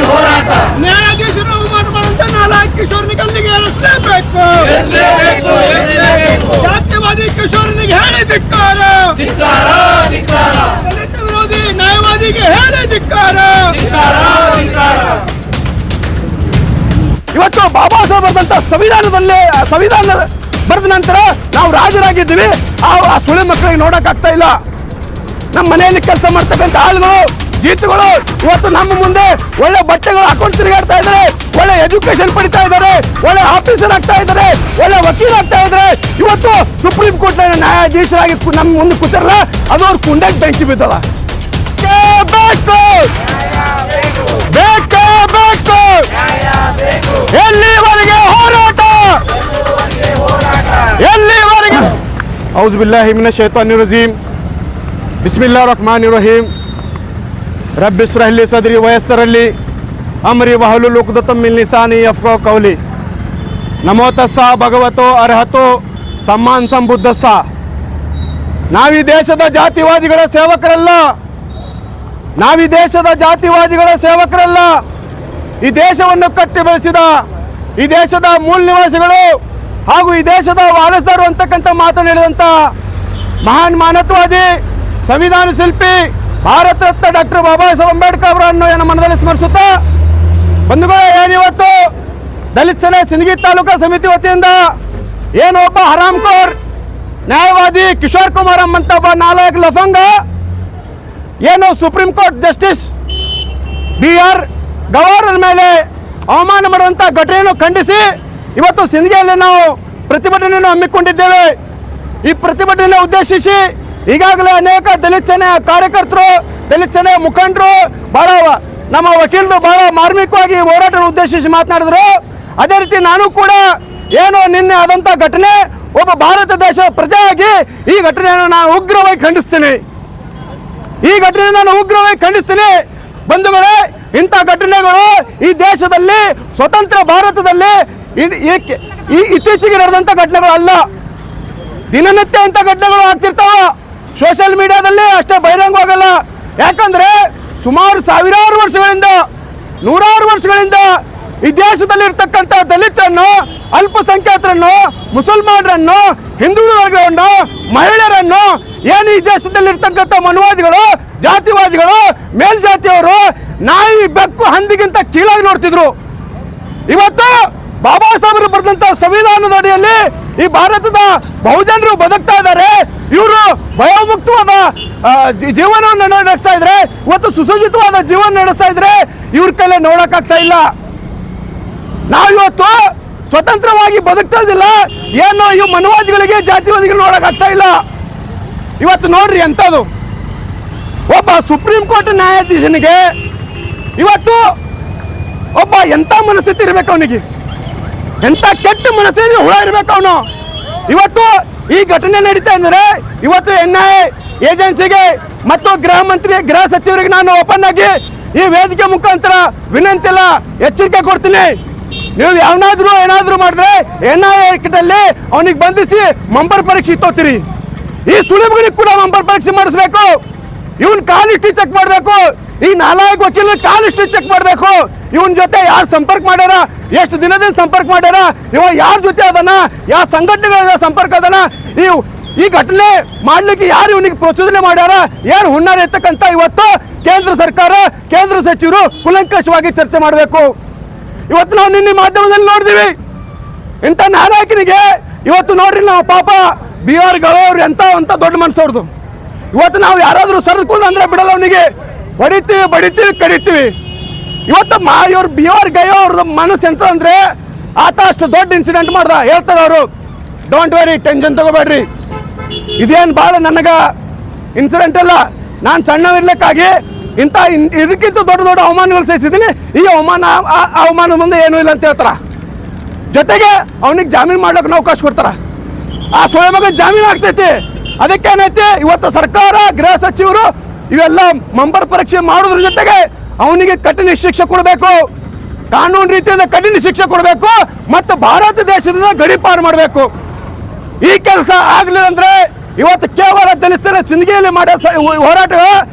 ಹೋರಾಟ ನ್ಯಾಯಾಧೀಶರು ಅವಮಾನ ಮಾಡುವಂತ ನಾಲ್ಕು ಕಿಶೋರ್ನಿಗೆ ಅಲ್ಲಿಗೆ ಏರಿಸಲೇಬೇಕು. ಜಾತಿವಾದಿ ಕಿಶೋರ್ನಿಗೆ ಹೇಳಿ ಧಿಕ್ಕಾರ, ದಲಿತ ವಿರೋಧಿ ನ್ಯಾಯವಾದಿಗೆ ಹೇಳಿ ಧಿಕ್ಕಾರ. ಇವತ್ತು ಬಾಬಾ ಸಾಹೇಬ್ ಬರೆದಂತ ಸಂವಿಧಾನ ಬರೆದ ನಂತರ ನಾವು ರಾಜರಾಗಿದ್ದೀವಿ. ಆ ಸುಳಿ ಮಕ್ಕಳಿಗೆ ನೋಡಕ್ ಆಗ್ತಾ ಇಲ್ಲ. ನಮ್ಮ ಮನೆಯಲ್ಲಿ ಕೆಲಸ ಮಾಡ್ತಕ್ಕಂಥ ಆಳುಗಳು ಜೀತುಗಳು ಇವತ್ತು ನಮ್ಮ ಮುಂದೆ ಒಳ್ಳೆ ಬಟ್ಟೆಗಳು ಹಾಕೊಂಡು ತಿರುಗಾಡ್ತಾ ಇದ್ದಾರೆ, ಒಳ್ಳೆ ಎಜುಕೇಶನ್ ಪಡಿತಾ ಇದ್ದಾರೆ, ಒಳ್ಳೆ ಆಫೀಸರ್ ಆಗ್ತಾ ಇದ್ದಾರೆ, ಒಳ್ಳೆ ವಕೀಲ ಆಗ್ತಾ ಇದ್ದಾರೆ. ಇವತ್ತು ಸುಪ್ರೀಂ ಕೋರ್ಟ್ ನ್ಯಾಯಾಧೀಶರಾಗಿ ನಮ್ಮ ಮುಂದೆ ಕೂತಿರಲ್ಲ, ಅದು ಅವ್ರ ಕುಂಡಕ್ಕೆ ಬೆಂಕಿ ಬಿದ್ದಲ್ಲ. ಎಲ್ಲಿವರೆಗೆ ಹೋರಾಟ? ಎಲ್ಲಿವರೆಗೆ? ಔಜು ಬಿಲ್ಲಾಹಿ ಮಿನಶ್ ಶೈತಾನಿರ್ ರಜೀಮ್. ಬಿಸ್ಮಿಲ್ಲಾಹಿರ್ ರಹ್ಮಾನಿರ್ ರಹೀಮ್. ರಬ್ಬಿ ಇಶ್ರಹ್ ಲೀ ಸದ್ರಿ ವಯಸ್ಸರ್ ಲೀ ಅಮ್ರಿ ವಹಲುಲ್ ಉಕ್ದತಂ ಮಿನ್ ಲಿಸಾನಿ ಯಫ್ಕಹು ಕೌಲಿ. ನಮೋ ತಸ್ಸ ಭಗವತೋ ಅರ್ಹತೋ ಸಮ್ಮಾನ್ ಸಂಬುದ್ಧಸ್ಸ. ನಾವೀ ದೇಶದ ಜಾತಿವಾದಿಗಳ ಸೇವಕರಲ್ಲ, ನಾವೀ ದೇಶದ ಜಾತಿವಾದಿಗಳ ಸೇವಕರಲ್ಲ. ಈ ದೇಶವನ್ನು ಕಟ್ಟಿ ಬೆಳೆಸಿದ ಈ ದೇಶದ ಮೂಲ ನಿವಾಸಿಗಳು ಹಾಗೂ ಈ ದೇಶದ ವಾರಸರು ಅಂತಕ್ಕಂಥ ಮಾತನ್ನು ಹೇಳಿದಂಥ ಮಹಾನ್ ಮಾನವತಾವಾದಿ ಸಂವಿಧಾನ ಶಿಲ್ಪಿ ಭಾರತ ರತ್ನ ಡಾಕ್ಟರ್ ಬಾಬಾ ಸಾಹೇಬ್ ಅಂಬೇಡ್ಕರ್ ಅವರನ್ನು ನಮ್ಮ ಮನದಲ್ಲಿ ಸ್ಮರಿಸುತ್ತಾ, ಬಂಧುಗಳೇ, ಏನಿವತ್ತು ದಲಿತ ಸೇನೆ ಸಿಂದಗಿ ತಾಲೂಕಾ ಸಮಿತಿ ವತಿಯಿಂದ ಏನು ಒಬ್ಬ ಹರಾಮ್ಖೋರ್ ನ್ಯಾಯವಾದಿ ಕಿಶೋರ್ ಕುಮಾರ್ ಅಂತ ಒಬ್ಬ ನಾಲಾಯಕ್ ಲಫಂಗ ಏನು ಸುಪ್ರೀಂ ಕೋರ್ಟ್ ಜಸ್ಟಿಸ್ BR ಗವಾರರ ಮೇಲೆ ಅವಮಾನ ಮಾಡುವಂಥ ಘಟನೆಯನ್ನು ಖಂಡಿಸಿ ಇವತ್ತು ಸಿಂದಗಿಯಲ್ಲಿ ನಾವು ಪ್ರತಿಭಟನೆಯನ್ನು ಹಮ್ಮಿಕೊಂಡಿದ್ದೇವೆ. ಈ ಪ್ರತಿಭಟನೆ ಉದ್ದೇಶಿಸಿ ಈಗಾಗಲೇ ಅನೇಕ ದಲಿತ ಸೇನೆಯ ಕಾರ್ಯಕರ್ತರು, ದಲಿತ ಸೇನೆಯ ಮುಖಂಡರು, ಬಹಳ ನಮ್ಮ ವಕೀಲರು ಬಹಳ ಮಾರ್ಮಿಕವಾಗಿ ಹೋರಾಟ ಉದ್ದೇಶಿಸಿ ಮಾತನಾಡಿದ್ರು. ಅದೇ ರೀತಿ ನಾನು ಕೂಡ ಏನು ನಿನ್ನೆ ಆದಂಥ ಘಟನೆ, ಒಬ್ಬ ಭಾರತ ದೇಶದ ಪ್ರಜೆಯಾಗಿ ಈ ಘಟನೆಯನ್ನು ನಾನು ಉಗ್ರವಾಗಿ ಖಂಡಿಸ್ತೀನಿ. ಈ ಘಟನೆಯನ್ನು ನಾನು ಉಗ್ರವಾಗಿ ಖಂಡಿಸ್ತೀನಿ. ಬಂಧುಗಳೇ, ಇಂಥ ಘಟನೆಗಳು ಈ ದೇಶದಲ್ಲಿ ಸ್ವತಂತ್ರ ಭಾರತದಲ್ಲಿ ಇತ್ತೀಚೆಗೆ ನಡೆದಂಥ ಘಟನೆಗಳು ಅಲ್ಲ. ದಿನನಿತ್ಯ ಇಂಥ ಘಟನೆಗಳು ಆಗ್ತಿರ್ತಾವ. ಸೋಷಿಯಲ್ ಮೀಡಿಯಾದಲ್ಲಿ ಅಷ್ಟೇ ಬಹಿರಂಗವಾಗಲ್ಲ. ಯಾಕಂದ್ರೆ ಸುಮಾರು ಸಾವಿರಾರು ವರ್ಷಗಳಿಂದ, ನೂರಾರು ವರ್ಷಗಳಿಂದ ಈ ದೇಶದಲ್ಲಿ ಇರ್ತಕ್ಕಂಥ ದಲಿತರನ್ನು, ಅಲ್ಪಸಂಖ್ಯಾತರನ್ನು, ಮುಸಲ್ಮಾನರನ್ನು, ಹಿಂದೂ ವರ್ಗವನ್ನು, ಮಹಿಳೆಯರನ್ನು ಏನು ಈ ದೇಶದಲ್ಲಿ ಇರ್ತಕ್ಕಂಥ ಮನುವಾದಿಗಳು, ಜಾತಿವಾದಿಗಳು, ಮೇಲ್ಜಾತಿಯವರು ನಾಯಿ, ಬೆಕ್ಕು, ಹಂದಿಗಿಂತ ಕೀಳಾಗಿ ನೋಡ್ತಿದ್ರು. ಇವತ್ತು ಬಾಬಾ ಸಾಹೇಬರು ಬರೆದಂತ ಸಂವಿಧಾನದ ಅಡಿಯಲ್ಲಿ ಈ ಭಾರತದ ಬಹುಜನರು ಬದುಕ್ತಾ ಇದ್ದಾರೆ. ಇವರು ಭಯಮುಕ್ತವಾದ ಜೀವನವನ್ನು ನಡೆಸ್ತಾ ಇದ್ರೆ, ಇವತ್ತು ಸುಸಜ್ಜಿತವಾದ ಜೀವನ ನಡೆಸ್ತಾ ಇದ್ರೆ ಇವ್ರ ಕೈಲೇ ನೋಡಕ್ಕಾಗ್ತಾ ಇಲ್ಲ. ನಾವಿವತ್ತು ಸ್ವತಂತ್ರವಾಗಿ ಬದುಕ್ತಾ ಇದ್ದಿಲ್ಲ, ಏನೋ ಇವು ಮನುವಾದಿಗಳಿಗೆ, ಜಾತಿವಾದಿಗಳು ನೋಡಕ್ಕಾಗ್ತಾ ಇಲ್ಲ. ಇವತ್ತು ನೋಡ್ರಿ ಎಂಥದ್ದು, ಒಬ್ಬ ಸುಪ್ರೀಂ ಕೋರ್ಟ್ ನ್ಯಾಯಾಧೀಶನಿಗೆ ಇವತ್ತು ಒಬ್ಬ ಎಂಥ ಮನಸ್ಥಿತಿ ಇರಬೇಕು, ಅವನಿಗೆ ಎಂಥ ಕೆಟ್ಟ ಮನಸ್ಸಿಗೆ ಹುಳ ಇರಬೇಕು ಅವನು. ಇವತ್ತು ಈ ಘಟನೆ ನಡೀತಾ ಇದ್ದಾರೆ. ಇವತ್ತು NIA ಏಜೆನ್ಸಿಗೆ ಮತ್ತು ಗೃಹ ಸಚಿವರಿಗೆ ನಾನು ಓಪನ್ ಆಗಿ ಈ ವೇದಿಕೆ ಮುಖಾಂತರ ವಿನಂತಿಲ್ಲ, ಎಚ್ಚರಿಕೆ ಕೊಡ್ತೀನಿ. ನೀವು ಏನಾದ್ರೂ ಮಾಡಿದ್ರೆ NIA ಕಿಟಲ್ಲಿ ಅವನಿಗೆ ಬಂಧಿಸಿ ಮಂಬರ್ ಪರೀಕ್ಷೆ ತೋತೀರಿ. ಈ ಸುಳಿವುಗಳಿಗೆ ಕೂಡ ಮಂಬರ್ ಪರೀಕ್ಷೆ ಮಾಡಿಸ್ಬೇಕು. ಇವನ್ ಕಾಲಿಷ್ಟು ಚೆಕ್ ಮಾಡಬೇಕು. ಈ ನಾಲ್ಕು ವಕೀಲರು ಕಾಲಿಷ್ಟು ಚೆಕ್ ಮಾಡಬೇಕು. ಇವನ್ ಜೊತೆ ಯಾರು ಸಂಪರ್ಕ ಮಾಡ್ಯಾರ, ಎಷ್ಟು ದಿನದಿಂದ ಸಂಪರ್ಕ ಮಾಡ್ಯಾರ, ಇವ ಯಾರ ಜೊತೆ ಅದನ್ನ, ಯಾವ ಸಂಘಟನೆಗಳ ಸಂಪರ್ಕ ಅದನ್ನ, ಈ ಘಟನೆ ಮಾಡ್ಲಿಕ್ಕೆ ಯಾರು ಇವನಿಗೆ ಪ್ರಚೋದನೆ ಮಾಡ್ಯಾರ, ಯಾರು ಹುನ್ನಾರ ಇರ್ತಕ್ಕಂಥ ಇವತ್ತು ಕೇಂದ್ರ ಸರ್ಕಾರ, ಕೇಂದ್ರ ಸಚಿವರು ಕೂಲಂಕಷವಾಗಿ ಚರ್ಚೆ ಮಾಡಬೇಕು. ಇವತ್ತು ನಾವು ನಿನ್ನೆ ಮಾಧ್ಯಮದಲ್ಲಿ ನೋಡಿದೀವಿ ಇಂಥ ನಾಯಕನಿಗೆ. ಇವತ್ತು ನೋಡ್ರಿ, ನಾವು ಪಾಪ BR ಗವಾರ್ ಎಂತ ದೊಡ್ಡ ಮನಸ್ಸವ್ರದ್ದು. ಇವತ್ತು ನಾವು ಯಾರಾದ್ರೂ ಸರಿದುಕೊಂಡು ಅಂದ್ರೆ ಬಿಡಲ್ಲ, ಅವನಿಗೆ ಹೊಡಿತೀವಿ, ಬಡಿತೀವಿ, ಕಡಿತೀವಿ. ಇವತ್ತು ಇವ್ರು BR ಗವಾರ್ದ ಮನಸ್ಸು ಎಂತ ಅಂದ್ರೆ, ಆತ ಅಷ್ಟು ದೊಡ್ಡ ಇನ್ಸಿಡೆಂಟ್ ಮಾಡ್ದ. ಹೇಳ್ತಾರೆ ಅವರು, ಡೋಂಟ್ ವೆರಿ, ಟೆನ್ಷನ್ ತಗೋಬೇಡ್ರಿ, ಇದೇನು ಭಾಳ ನನಗ ಇನ್ಸಿಡೆಂಟ್ ಅಲ್ಲ, ನಾನು ಸಣ್ಣವಿರ್ಲಿಕ್ಕಾಗಿ ಇಂಥ ಇದಕ್ಕಿಂತ ದೊಡ್ಡ ದೊಡ್ಡ ಅವಮಾನಗಳು ಸಹಿಸಿದ್ದೀನಿ. ಈ ಅವಮಾನ ಮುಂದೆ ಏನೂ ಇಲ್ಲ ಅಂತ ಹೇಳ್ತಾರ. ಜೊತೆಗೆ ಅವನಿಗೆ ಜಾಮೀನು ಮಾಡ್ಲಿಕ್ಕೆ ಅವಕಾಶ ಕೊಡ್ತಾರ. ಆ ಸ್ವಯಂ ಜಾಮೀನು ಆಗ್ತೈತಿ. ಅದಕ್ಕೇನೈತಿ, ಇವತ್ತು ಸರ್ಕಾರ, ಗೃಹ ಸಚಿವರು ಇವೆಲ್ಲ ಮಂಬರ್ ಪರೀಕ್ಷೆ ಮಾಡೋದ್ರ ಜೊತೆಗೆ ಅವನಿಗೆ ಕಠಿಣ ಶಿಕ್ಷೆ ಕೊಡಬೇಕು, ಕಾನೂನು ರೀತಿಯಿಂದ ಕಠಿಣ ಶಿಕ್ಷೆ ಕೊಡಬೇಕು ಮತ್ತು ಭಾರತ ದೇಶದಿಂದ ಗಡೀಪಾರು ಮಾಡಬೇಕು. ಈ ಕೆಲಸ ಆಗಲಿಲ್ಲ ಅಂದ್ರೆ ಇವತ್ತು ಕೇವಲ ದಲಿತರ ಸಿಂದಗಿಯಲ್ಲಿ ಮಾಡೋ ಹೋರಾಟ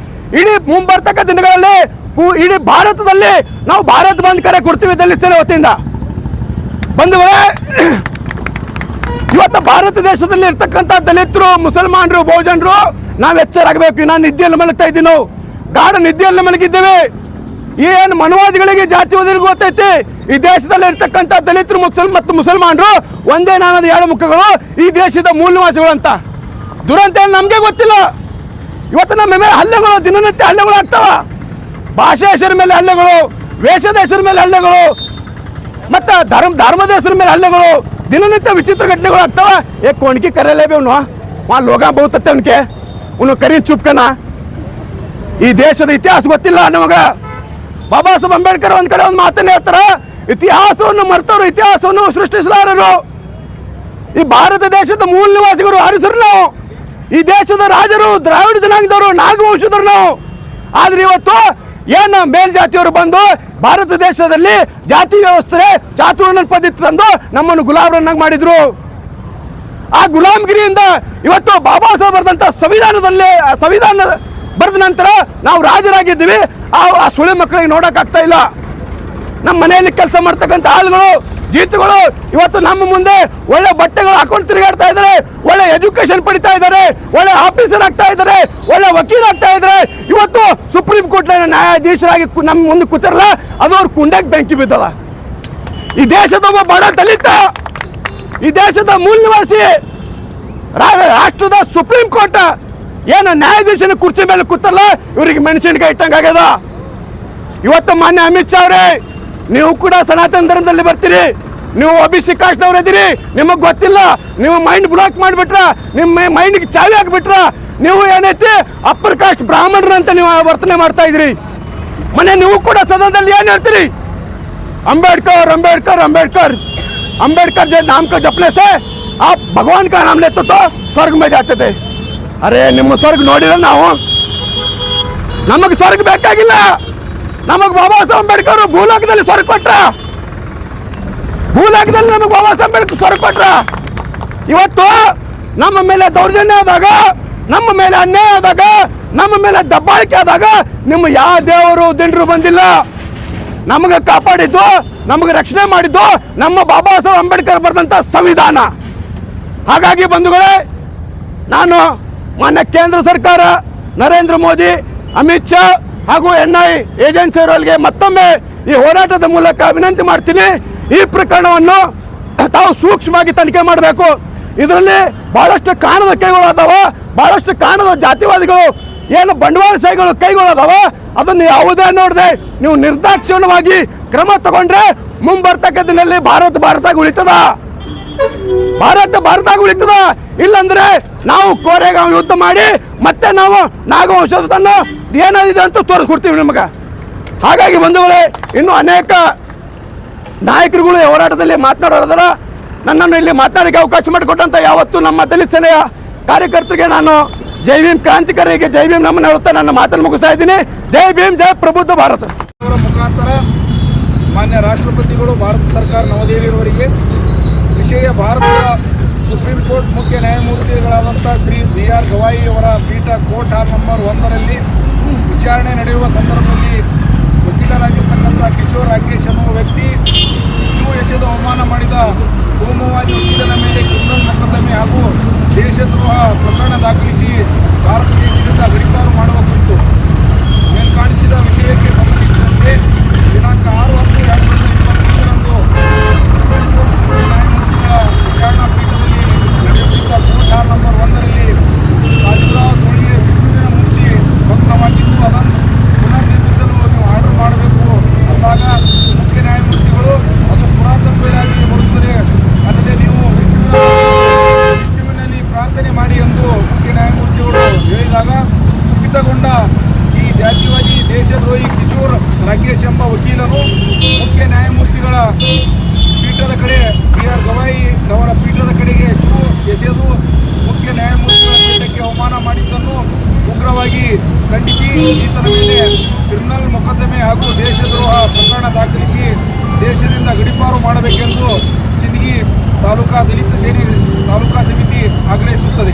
ಇಡೀ ಮುಂಬರ್ತಕ್ಕ ದಿನಗಳಲ್ಲಿ ಇಡೀ ಭಾರತದಲ್ಲಿ ನಾವು ಭಾರತ್ ಬಂದ್ ಕರೆ ಕೊಡ್ತೀವಿ ದಲಿತ ಸೇನೆ ವತಿಯಿಂದ. ಬಂಧುಗಳೇ, ಇವತ್ತು ಭಾರತ ದೇಶದಲ್ಲಿ ಇರ್ತಕ್ಕಂಥ ದಲಿತರು, ಮುಸಲ್ಮಾನರು, ಬಹುಜನರು ನಾವು ಎಚ್ಚರಾಗಬೇಕು. ನಾನು ನಿದ್ದೆಯಲ್ಲಿ ಮಲಗ್ತಾ ಇದ್ದೀವಿ, ನಾವು ಗಾಢ ನಿದ್ದೆಯಲ್ಲಿ ಮಲಗಿದ್ದೇವೆ. ಏನು ಮನವಾದಿಗಳಿಗೆ, ಜಾತಿವಾದಿಗಳಿಗೂ ಗೊತ್ತೈತಿ ಈ ದೇಶದಲ್ಲಿ ಇರ್ತಕ್ಕಂಥ ದಲಿತರು ಮತ್ತು ಮುಸಲ್ಮಾನರು ಒಂದೇ ನಾನದ ಎರಡು ಮುಖಗಳು, ಈ ದೇಶದ ಮೂಲ ನಿವಾಸಿಗಳು ಅಂತ. ದುರಂತ ನಮಗೆ ಗೊತ್ತಿಲ್ಲ. ಇವತ್ತು ನಮ್ಮ ಮೇಲೆ ಹಲ್ಲೆಗಳು, ದಿನನಿತ್ಯ ಹಲ್ಲೆಗಳು ಆಗ್ತಾವ. ಭಾಷೆ ಹೆಸರ ಮೇಲೆ ಹಲ್ಲೆಗಳು, ವೇಷದ ಹೆಸರ ಮೇಲೆ ಹಲ್ಲೆಗಳು, ಮತ್ತು ಧರ್ಮದ ಹೆಸರ ಮೇಲೆ ಹಲ್ಲೆಗಳು, ದಿನನಿತ್ಯ ವಿಚಿತ್ರ ಘಟನೆಗಳು ಆಗ್ತಾವ. ಏಕ್ ಕೋಣಿಕೆ ಕರೆಯಲೇಬೇ ಅವನು ವहाँ लोग बहुत तत्ते उनके उन्होंने करी चुप करना. ಈ ದೇಶದ ಇತಿಹಾಸ ಗೊತ್ತಿಲ್ಲ ನಮಗ. ಬಾಬಾ ಸಾಹೇಬ್ ಅಂಬೇಡ್ಕರ್ ಒಂದ್ ಕಡೆ ಒಂದು ಮಾತನ್ನ ಹೇಳ್ತಾರ, ಇತಿಹಾಸವನ್ನು ಮರ್ತವರು ಇತಿಹಾಸವನ್ನು ಸೃಷ್ಟಿಸಲಾರರು. ಈ ಭಾರತ ದೇಶದ ಮೂಲ ನಿವಾಸಿಗರು ಅರಸರು ನಾವು. ಈ ದೇಶದ ರಾಜರು ದ್ರಾವಿಡ ಜನಾಂಗದವರು, ನಾಗವಂಶದವರು ನಾವು. ಆದ್ರೆ ಇವತ್ತು ಏನು ಮೇಲ್ಜಾತಿಯವರು ಬಂದು ಭಾರತ ದೇಶದಲ್ಲಿ ಜಾತಿ ವ್ಯವಸ್ಥೆ, ಚಾತುರ್ಣ ಪದ್ಧತಿ ತಂದು ನಮ್ಮನ್ನು ಗುಲಾಮರನ್ನಾಗಿ ಮಾಡಿದ್ರು. ಆ ಗುಲಾಮಗಿರಿಯಿಂದ ಇವತ್ತು ಬಾಬಾ ಸಾಹೇಬ್ ಬರೆದಂತ ಸಂವಿಧಾನ ಬರೆದ ನಂತರ ನಾವು ರಾಜರಾಗಿದ್ದೀವಿ. ಆ ಸುಳಿ ಮಕ್ಕಳಿಗೆ ನೋಡೋಕ್ಕಾಗ್ತಾ ಇಲ್ಲ. ನಮ್ಮ ಮನೆಯಲ್ಲಿ ಕೆಲಸ ಮಾಡ್ತಕ್ಕಂಥ ಆಳುಗಳು, ಜೀತಗಳು ಇವತ್ತು ನಮ್ಮ ಮುಂದೆ ಒಳ್ಳೆ ಬಟ್ಟೆಗಳು ಹಾಕೊಂಡು ತಿರುಗಾಡ್ತಾ ಇದ್ದಾರೆ, ಒಳ್ಳೆ ಎಜುಕೇಶನ್ ಪಡಿತಾ ಇದ್ದಾರೆ, ಒಳ್ಳೆ ಆಫೀಸರ್ ಆಗ್ತಾ ಇದ್ದಾರೆ, ಒಳ್ಳೆ ವಕೀಲ ಆಗ್ತಾ ಇದ್ದಾರೆ. ಇವತ್ತು ಸುಪ್ರೀಂ ಕೋರ್ಟ್ ನ್ಯಾಯಾಧೀಶರಾಗಿ ನಮ್ಮ ಮುಂದೆ ಕೂತಿರಲ್ಲ, ಅದು ಅವ್ರ ಕುಂಡಕ್ಕೆ ಬೆಂಕಿ ಬಿದ್ದದ. ಈ ದೇಶದ ಒಬ್ಬ ಬಡ ದಲಿತ, ಈ ದೇಶದ ಮೂಲ ನಿವಾಸಿ, ರಾಷ್ಟ್ರದ ಸುಪ್ರೀಂ ಕೋರ್ಟ್ ಏನು ನ್ಯಾಯಾಧೀಶನ ಕುರ್ಚಿ ಮೇಲೆ ಕೂತಲ್ಲ, ಇವರಿಗೆ ಮೆಣಸಿನಕಾಯಿ ಇಟ್ಟಂಗಾಗ್ಯದ. ಇವತ್ತು ಮಾನ್ಯ ಅಮಿತ್ ಶಾ ಅವರೇ, ನೀವು ಕೂಡ ಸನಾತನ ಧರ್ಮದಲ್ಲಿ ಬರ್ತೀರಿ, ನೀವು OBC ಕಾಸ್ಟ್ನವ್ರು ಇದ್ದೀರಿ, ನಿಮಗೆ ಗೊತ್ತಿಲ್ಲ, ನೀವು ಮೈಂಡ್ ಬ್ಲಾಕ್ ಮಾಡಿಬಿಟ್ರ, ನಿಮ್ಮ ಮೈಂಡ್ಗೆ ಚಾವಿ ಹಾಕ್ಬಿಟ್ರ, ನೀವು ಏನೈತಿ ಅಪ್ಪರ್ ಕಾಸ್ಟ್ ಬ್ರಾಹ್ಮಣರು ಅಂತ ನೀವು ವರ್ತನೆ ಮಾಡ್ತಾ ಇದ್ರಿ. ಮನೆ ನೀವು ಕೂಡ ಸದನದಲ್ಲಿ ಏನು ಹೇಳ್ತೀರಿ? अंबेडकर अंबेडकर अंबेडकर अंबेडकर जो नाम का जपने से आप भगवान का नाम लेते तो स्वर्ग में जाते थे. अरे ನಿಮ್ಮ ಸ್ವರ್ಗ ನೋಡಿಲ್ಲ ನಾವು, ನಮಗೆ ಸ್ವರ್ಗ ಬೇಕಾಗಿಲ್ಲ. ನಮಗೆ ಬಾಬಾ ಸಾಹೇಬ್ ಅಂಬೇಡ್ಕರ್ ಭೂಲೋಕದಲ್ಲಿ ಸ್ವರ್ಗ ಕೊಟ್ರ, ಭೂಲೋಕದಲ್ಲಿ ನಮಗೆ ಬಾಬಾ ಸಾಹೇಬ್ ಅಂಬೇಡ್ಕರ್ ಸ್ವರ್ಗ ಕೊಟ್ರ. ಇವತ್ತು ನಮ್ಮ ಮೇಲೆ ದೌರ್ಜನ್ಯ ಆದಾಗ, ನಮ್ಮ ಮೇಲೆ ಅನ್ಯಾಯ ಆದಾಗ, ನಮ್ಮ ಮೇಲೆ ದಬ್ಬಾಳಿಕೆ ಆದಾಗ ನಿಮ್ಮ ಯಾವ ದೇವರು ದಿಂಡ್ರು ಬಂದಿಲ್ಲ. ನಮಗೆ ಕಾಪಾಡಿದ್ದು, ನಮಗೆ ರಕ್ಷಣೆ ಮಾಡಿದ್ದು ನಮ್ಮ ಬಾಬಾ ಸಾಹೇಬ್ ಅಂಬೇಡ್ಕರ್ ಬರೆದಂಥ ಸಂವಿಧಾನ. ಹಾಗಾಗಿ ಬಂಧುಗಳೇ, ನಾನು ಮಾನ್ಯ ಕೇಂದ್ರ ಸರ್ಕಾರ, ನರೇಂದ್ರ ಮೋದಿ, ಅಮಿತ್ ಶಾ ಹಾಗೂ NI ಏಜೆನ್ಸಿಯವರಿಗೆ ಮತ್ತೊಮ್ಮೆ ಈ ಹೋರಾಟದ ಮೂಲಕ ವಿನಂತಿ ಮಾಡ್ತೀನಿ, ಈ ಪ್ರಕರಣವನ್ನು ತಾವು ಸೂಕ್ಷ್ಮವಾಗಿ ತನಿಖೆ ಮಾಡಬೇಕು. ಇದರಲ್ಲಿ ಬಹಳಷ್ಟು ಕಾಣದ ಕೈಗಳಾದವ, ಬಹಳಷ್ಟು ಕಾಣದ ಜಾತಿವಾದಿಗಳು ಏನು ಬಂಡವಾಳಶಾಹಿಗಳು ಕೈಗೊಳ್ಳೋದವ. ಅದನ್ನು ಯಾವುದೇ ನೋಡದೆ ನೀವು ನಿರ್ದಾಕ್ಷಿಣ್ಯವಾಗಿ ಕ್ರಮ ತಗೊಂಡ್ರೆ ಮುಂಬರ್ತಕ್ಕ ದಿನದಲ್ಲಿ ಭಾರತ ಉಳಿತದ, ಭಾರತ ಉಳಿತದ. ಇಲ್ಲಂದ್ರೆ ನಾವು ಕೋರೆಗಾಂವ್ ಯುದ್ಧ ಮಾಡಿ ಮತ್ತೆ ನಾವು ನಾಗವಂಶವನ್ನು ಏನಾಗಿದೆ ಅಂತ ತೋರಿಸ್ಕೊಡ್ತೀವಿ ನಿಮಗೆ. ಹಾಗಾಗಿ ಬಂಧುಗಳೇ, ಇನ್ನೂ ಅನೇಕ ನಾಯಕರುಗಳು ಹೋರಾಟದಲ್ಲಿ ಮಾತನಾಡೋದರ, ನನ್ನನ್ನು ಇಲ್ಲಿ ಮಾತನಾಡಲಿಕ್ಕೆ ಅವಕಾಶ ಮಾಡಿಕೊಟ್ಟಂತ ಯಾವತ್ತು ನಮ್ಮ ದಲಿತ ಸೇನೆಯ ಕಾರ್ಯಕರ್ತರಿಗೆ ನಾನು ಜೈ ಭೀಮ್, ಕ್ರಾಂತಿಕಾರಿಗೆ ಜೈ ಭೀಮ್ ನಮ್ಮನ್ನು ಹೇಳುತ್ತಾ ನನ್ನ ಮಾತನ್ನು ಮುಗಿಸ್ತಾ ಇದ್ದೀನಿ. ಜೈ ಭೀಮ್, ಜೈ ಪ್ರಬುದ್ಧ ಭಾರತ. ಮುಖಾಂತರ ಮಾನ್ಯ ರಾಷ್ಟ್ರಪತಿಗಳು ಭಾರತ ಸರ್ಕಾರ ನವದೆಹಲಿಯವರಿಗೆ ವಿಷಯ ಭಾರತದ ಸುಪ್ರೀಂ ಕೋರ್ಟ್ ಮುಖ್ಯ ನ್ಯಾಯಮೂರ್ತಿಗಳಾದಂಥ ಶ್ರೀ BR ಗವಾಯಿ ಅವರ ಪೀಠ ಕೋರ್ಟ್ ಹಾಲ್ ನಂಬರ್ 1ರಲ್ಲಿ ವಿಚಾರಣೆ ನಡೆಯುವ ಸಂದರ್ಭದಲ್ಲಿ ವಕೀಲರಾಗಿರ್ತಕ್ಕಂಥ ಕಿಶೋರ್ ರಾಕೇಶ್ ಅನ್ನುವ ವ್ಯಕ್ತಿ ಶಿವ ಎಸೆದು ಅವಮಾನ ಮಾಡಿದ ಕೋಮುವಾದಿ ವಕೀಲನ ಮೇಲೆ ಕ್ರಿಮಿನಲ್ ಮೊಕದ್ದಮೆ ಹಾಗೂ ದೇಶದ್ರೋಹ ಪ್ರಕರಣ ದಾಖಲಿಸಿ ಭಾರತ ದೇಶದಿಂದ ಗಡೀಪಾರು ಮಾಡುವ ಕುರಿತು ಮೇಲ್ಕಾಣಿಸಿದ ವಿಷಯಕ್ಕೆ ಸಂಬಂಧಿಸಿದಂತೆ ದಿನಾಂಕ 6/10/2021ರಂದು ಸುಪ್ರೀಂ ಕೋರ್ಟ್ ನ್ಯಾಯಮೂರ್ತಿಗಳ ವಿಚಾರಣಾ ಪೀಠದಲ್ಲಿ ನಡೆಯುತ್ತಿದ್ದ ಕೋರ್ಟ್ ಹಾಲ್ ನಂಬರ್ 1ರಲ್ಲಿ ರಾಜರಾವ್ ತೋಳಿಗೆ ವಿಷ್ಣುವಿನ ಮೂರ್ತಿ ಭಗ್ನವಾಗಿದ್ದು ಅದನ್ನು ಪುನರ್ನಿರ್ಮಿಸಲು ನೀವು ಆರ್ಡರ್ ಮಾಡಬೇಕು ಅಂದಾಗ ಮುಖ್ಯ ನ್ಯಾಯಮೂರ್ತಿಗಳು ಅದು ಪುರಾತತ್ವವಾಗಿ ಬರುತ್ತದೆ, ಅಲ್ಲದೆ ನೀವು ವಿಷ್ಣುವಿನಲ್ಲಿ ಪ್ರಾರ್ಥನೆ ಮಾಡಿ ಎಂದು ಮುಖ್ಯ ನ್ಯಾಯಮೂರ್ತಿಗಳು ಹೇಳಿದಾಗ ಕುಪಿತಗೊಂಡ ಈ ಜಾತಿವಾದಿ ದೇಶದ್ರೋಹಿ ಕಿಶೋರ್ ರಾಕೇಶ್ ಎಂಬ ವಕೀಲರು ಮುಖ್ಯ ನ್ಯಾಯಮೂರ್ತಿಗಳ ಪೀಠದ ಕಡೆ BR ಗವಾಯಿ ಅವರ ಪೀಠದ ಕಡೆಗೆ ಶೂ ಎಸೆದು ಮುಖ್ಯ ನ್ಯಾಯಮೂರ್ತಿಗಳ ಪೀಠಕ್ಕೆ ಅವಮಾನ ಮಾಡಿದ್ದನ್ನು ಉಗ್ರವಾಗಿ ಖಂಡಿಸಿ ಈತನ ಮೇಲೆ ಕ್ರಿಮಿನಲ್ ಮೊಕದ್ದಮೆ ಹಾಗೂ ದೇಶದ್ರೋಹ ಪ್ರಕರಣ ದಾಖಲಿಸಿ ದೇಶದಿಂದ ಗಡೀಪಾರು ಮಾಡಬೇಕೆಂದು ಸಿಂದಗಿ ತಾಲೂಕಾ ದಲಿತ ಸೇನೆ ತಾಲೂಕಾ ಸಮಿತಿ ಆಗ್ರಹಿಸುತ್ತದೆ.